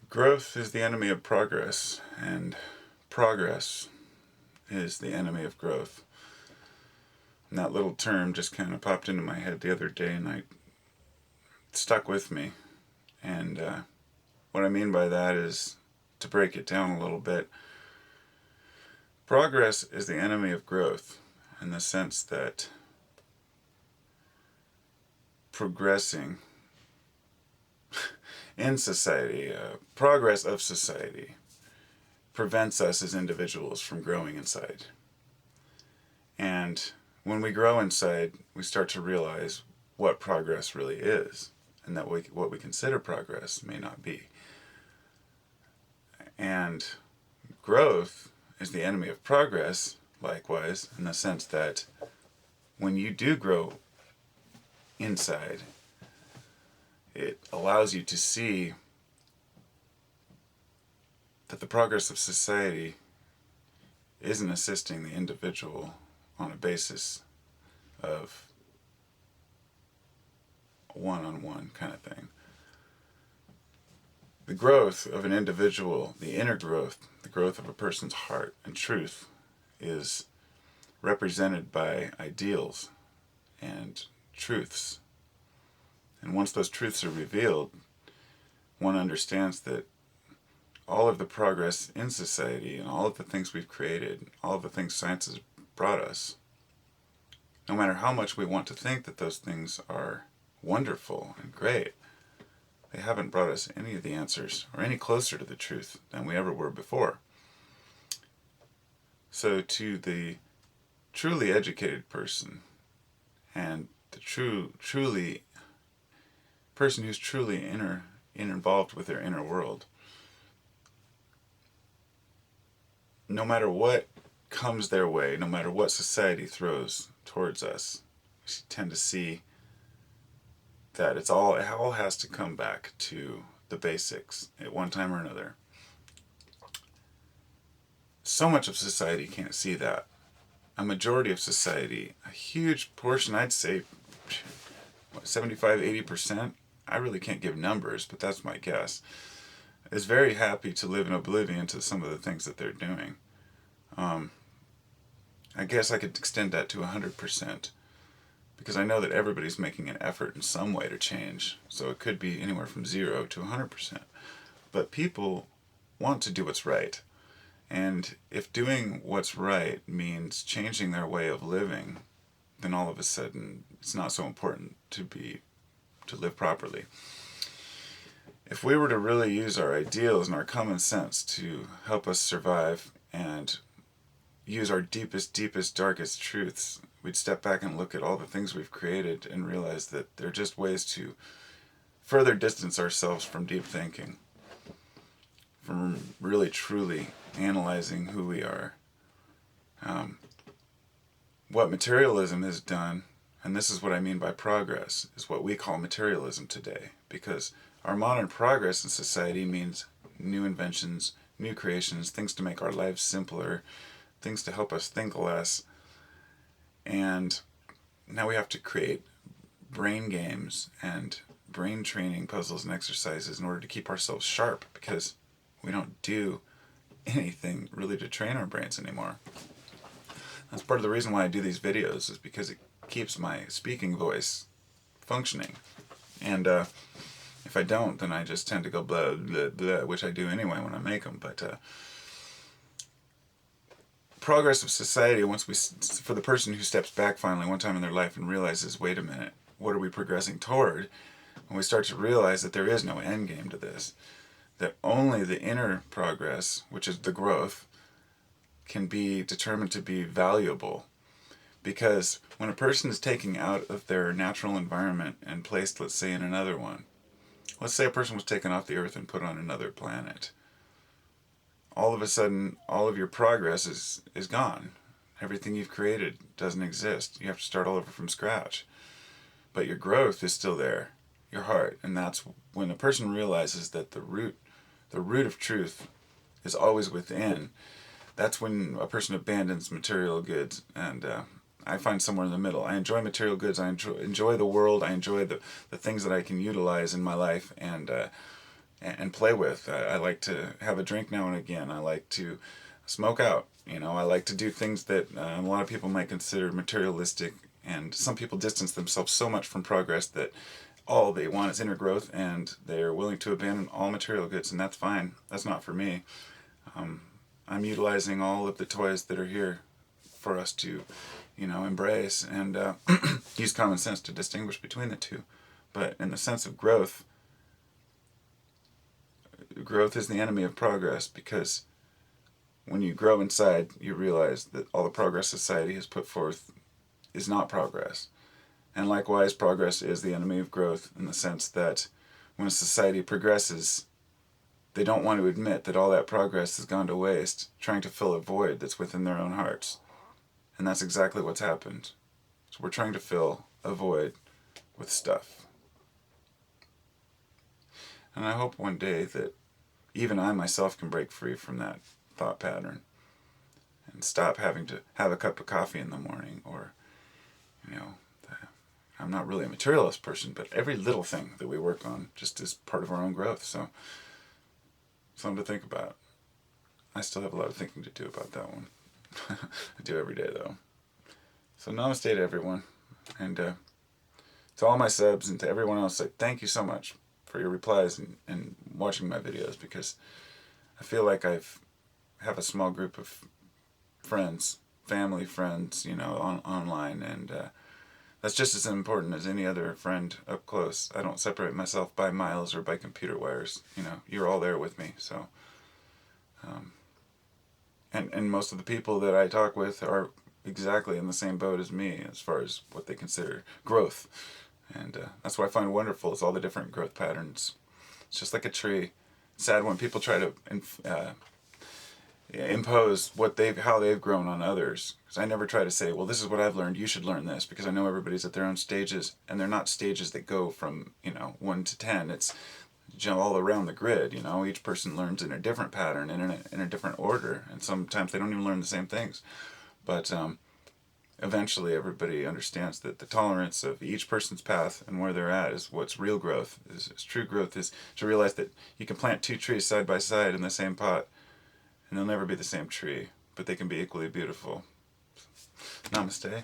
Growth is the enemy of progress, and progress is the enemy of growth. And that little term just kind of popped into my head the other day, and it stuck with me. And what I mean by that is, to break it down a little bit, progress is the enemy of growth in the sense that progressing in society, progress of society, prevents us as individuals from growing inside. And when we grow inside, we start to realize what progress really is, and that what we consider progress may not be. And growth is the enemy of progress, likewise, in the sense that when you do grow inside, it allows you to see that the progress of society isn't assisting the individual on a basis of one-on-one kind of thing. The growth of an individual, the inner growth, the growth of a person's heart and truth, is represented by ideals and truths. And once those truths are revealed, one understands that all of the progress in society and all of the things we've created, all of the things science has brought us, no matter how much we want to think that those things are wonderful and great, they haven't brought us any of the answers or any closer to the truth than we ever were before. So to the truly educated person and the truly person who's truly involved with their inner world, no matter what comes their way, no matter what society throws towards us, we tend to see that it all has to come back to the basics at one time or another. So much of society can't see that. A majority of society, a huge portion, I'd say 75, 80%, I really can't give numbers, but that's my guess, is very happy to live in oblivion to some of the things that they're doing. I guess I could extend that to 100%, because I know that everybody's making an effort in some way to change, so it could be anywhere from 0 to 100%. But people want to do what's right, and if doing what's right means changing their way of living, then all of a sudden it's not so important to live properly. If we were to really use our ideals and our common sense to help us survive and use our deepest, darkest truths, we'd step back and look at all the things we've created and realize that they're just ways to further distance ourselves from deep thinking, from really truly analyzing who we are. What materialism has done, and this is what I mean by progress, is what we call materialism today, because our modern progress in society means new inventions, new creations, things to make our lives simpler, things to help us think less. And now we have to create brain games and brain training puzzles and exercises in order to keep ourselves sharp, because we don't do anything really to train our brains anymore. That's part of the reason why I do these videos, is because it keeps my speaking voice functioning. And if I don't, then I just tend to go blah, blah, blah, which I do anyway when I make them. But progress of society, for the person who steps back finally one time in their life and realizes, wait a minute, what are we progressing toward? When we start to realize that there is no end game to this, that only the inner progress, which is the growth, can be determined to be valuable. Because when a person is taken out of their natural environment and placed, let's say, in another one, let's say a person was taken off the earth and put on another planet, all of a sudden, all of your progress is gone. Everything you've created doesn't exist. You have to start all over from scratch. But your growth is still there, your heart. And that's when a person realizes that the root of truth is always within. That's when a person abandons material goods, and I find somewhere in the middle. I enjoy material goods, I enjoy the world, I enjoy the things that I can utilize in my life, and and play with. I like to have a drink now and again. I like to smoke out. I like to do things that a lot of people might consider materialistic, and some people distance themselves so much from progress that all they want is inner growth, and they're willing to abandon all material goods, and that's fine. That's not for me. I'm utilizing all of the toys that are here for us to, embrace and use common sense to distinguish between the two. But in the sense of growth, growth is the enemy of progress, because when you grow inside, you realize that all the progress society has put forth is not progress. And likewise, progress is the enemy of growth, in the sense that when a society progresses, they don't want to admit that all that progress has gone to waste trying to fill a void that's within their own hearts. And that's exactly what's happened. So we're trying to fill a void with stuff. And I hope one day that even I myself can break free from that thought pattern and stop having to have a cup of coffee in the morning, or, I'm not really a materialist person, but every little thing that we work on just is part of our own growth. So, something to think about. I still have a lot of thinking to do about that one. I do every day, though. So, namaste to everyone. And to all my subs and to everyone else, thank you so much for your replies and watching my videos, because I feel like have a small group of friends, family friends, online, and that's just as important as any other friend up close. I don't separate myself by miles or by computer wires. You're all there with me. So, and most of the people that I talk with are exactly in the same boat as me as far as what they consider growth. And that's what I find wonderful, is all the different growth patterns. It's just like a tree. It's sad when people try to impose how they've grown on others. Because I never try to say, well, this is what I've learned, you should learn this, because I know everybody's at their own stages, and they're not stages that go from 1 to 10. It's all around the grid. Each person learns in a different pattern, in a different order, and sometimes they don't even learn the same things. But eventually everybody understands that the tolerance of each person's path and where they're at is what's real growth. Is true growth is to realize that you can plant 2 trees side by side in the same pot, and they'll never be the same tree, but they can be equally beautiful. Namaste.